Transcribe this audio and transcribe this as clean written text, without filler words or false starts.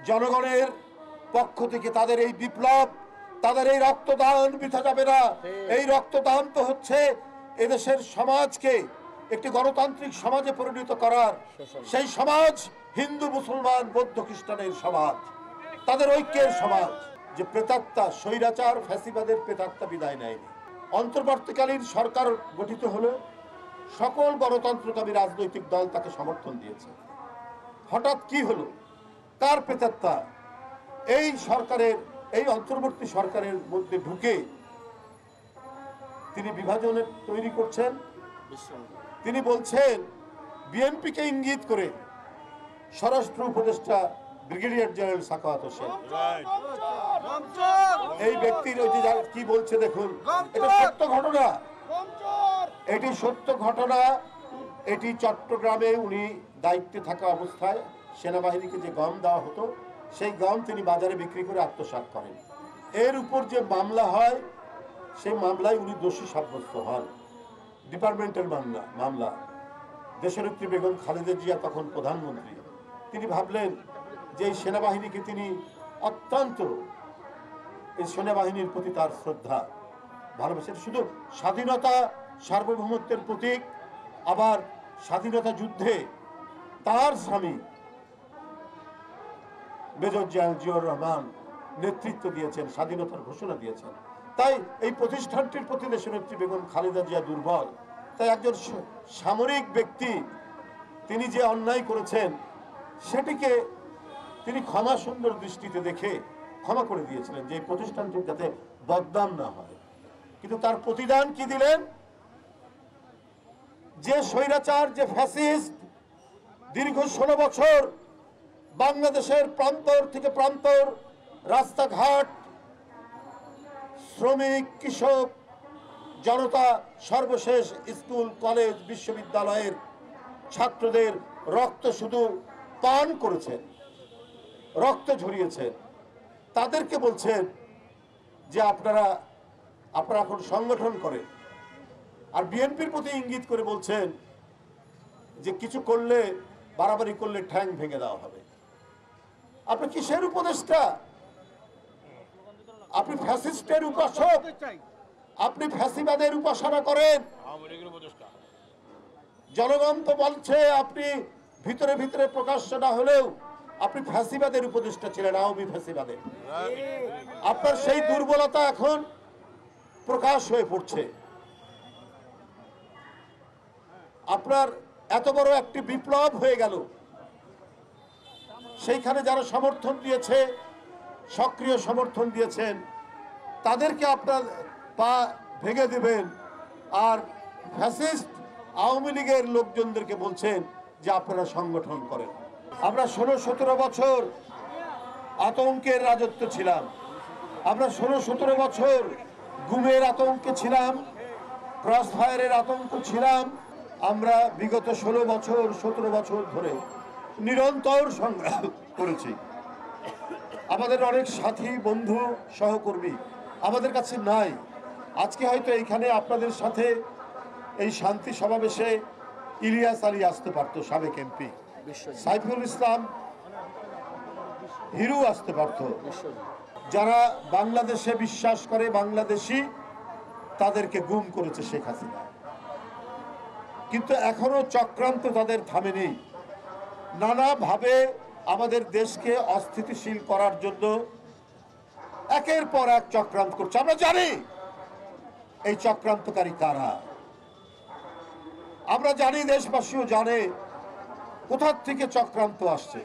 জনগণের পক্ষ থেকে তাদের এই বিপ্লব, তাদের এই রক্তদান বৃথা যাবে না। এই রক্তদান তো হচ্ছে এদেশের সমাজকে একটি গণতান্ত্রিক সমাজে পরিণত করার। সেই সমাজ হিন্দু, মুসলমান, বৌদ্ধ, খ্রিস্টানের সমাজ, তাদের ঐক্যের সমাজ। যে প্রেতাত্মা, স্বৈরাচার, ফ্যাসিবাদের প্রেতাত্মা বিদায় নেয়নি। অন্তর্বর্তীকালীন সরকার গঠিত হলো, সকল গণতন্ত্রকামী রাজনৈতিক দল তাকে সমর্থন দিয়েছে। হঠাৎ কি হলো? কার প্রেতাত্মা এই সরকারের, এই অন্তর্বর্তী সরকারের মধ্যে ঢুকে তিনি বিভাজনের তৈরি করছেন। তিনি বলছেন বিএনপিকে ইঙ্গিত করে স্বরাষ্ট্র উপদেষ্টা ব্রিগেডিয়ার জেনারেল সাখাওয়াত হোসেন, এই ব্যক্তির ওই যে কি বলছে দেখুন, এটা সত্য ঘটনা, এটি সত্য ঘটনা। এটি চট্টগ্রামে উনি দায়িত্বে থাকা অবস্থায় সেনাবাহিনীকে যে গম দেওয়া হতো, সেই গম তিনি বাজারে বিক্রি করে আত্মসাৎ করেন। এর উপর যে মামলা হয়, সেই মামলায় উনি দোষী সাব্যস্ত হন। ডিপার্টমেন্টের মামলা। দেশনেত্রী বেগম খালেদা জিয়া তখন প্রধানমন্ত্রী। তিনি ভাবলেন যে এই সেনাবাহিনীকে তিনি অত্যন্ত, এই সেনাবাহিনীর প্রতি তার শ্রদ্ধা, ভালোবাসেন। শুধু স্বাধীনতা, সার্বভৌমত্বের প্রতীক, আবার স্বাধীনতা যুদ্ধে তার স্বামী মেজর জেনারেল জিয়াউর রহমান নেতৃত্ব দিয়েছেন, স্বাধীনতার ঘোষণা দিয়েছেন। তাই এই প্রতিষ্ঠানটির প্রতি দেশনেত্রী বেগম খালেদা জিয়া দুর্বল। তাই একজন সামরিক ব্যক্তি তিনি যে অন্যায় করেছেন, সেটিকে তিনি ক্ষমা সুন্দর দৃষ্টিতে দেখে ক্ষমা করে দিয়েছিলেন, যে প্রতিষ্ঠানটির যাতে বদনাম না হয়। কিন্তু তার প্রতিদান কি দিলেন? যে স্বৈরাচার, যে ফ্যাসিস্ট দীর্ঘ 16 বছর বাংলাদেশের প্রান্তর থেকে প্রান্তর, রাস্তাঘাট, শ্রমিক, কৃষক, জনতা, সর্বশেষ স্কুল, কলেজ, বিশ্ববিদ্যালয়ের ছাত্রদের রক্ত শুধু পান করেছেন, রক্ত ঝরিয়েছেন, তাদেরকে বলছেন যে আপনারা এখন সংগঠন করেন। আর বিএনপির প্রতি ইঙ্গিত করে বলছেন যে কিছু করলে, বাড়াবাড়ি করলে ঠ্যাং ভেঙে দেওয়া হবে। আপনি কিসের উপদেষ্টা? আপনি ফ্যাসিস্টের উপাসক, আপনি ফ্যাসিবাদের উপাসনা করেন। জনগণ তো বলছে আপনি ভিতরে ভিতরে প্রকাশ্য না হলেও আপনি ফ্যাসিবাদের উপদেষ্টা ছিলেন, আওয়ামী ফ্যাসিবাদের। আপনার সেই দুর্বলতা এখন প্রকাশ হয়ে পড়ছে। আপনার এত বড় একটি বিপ্লব হয়ে গেল, সেইখানে যারা সমর্থন দিয়েছে, সক্রিয় সমর্থন দিয়েছেন, তাদেরকে আপনার পা ভেঙে দেবেন। আর ফ্যাসিস্ট আওয়ামী লীগের লোকজনদেরকে বলছেন যে আপনারা সংগঠন করেন। আমরা 16-17 বছর আতঙ্কের রাজত্ব ছিলাম, আমরা 16-17 বছর গুমের আতঙ্কে ছিলাম, ক্রস ফায়ারের আতঙ্ক ছিলাম। আমরা বিগত 16 বছর 17 বছর ধরে নিরন্তর সংগ্রাম করেছি। আমাদের অনেক সাথী, বন্ধু, সহকর্মী আমাদের কাছে নাই। আজকে হয়তো এইখানে আপনাদের সাথে এই শান্তি সমাবেশে ইলিয়াস আলী আসতে পারত, সাবেক এমপি, সাইফুল ইসলাম হিরু আসতে পারত। যারা বাংলাদেশে বিশ্বাস করে, বাংলাদেশি, তাদেরকে গুম করেছে শেখ হাসিনা। কিন্তু এখনো চক্রান্ত তাদের থামেনি। নানাভাবে আমাদের দেশকে অস্থিতিশীল করার জন্য একের পর এক চক্রান্ত করছে। আমরা জানি এই চক্রান্তকারী কারা, আমরা জানি, দেশবাসীও জানে কোথা থেকে চক্রান্ত আসছে।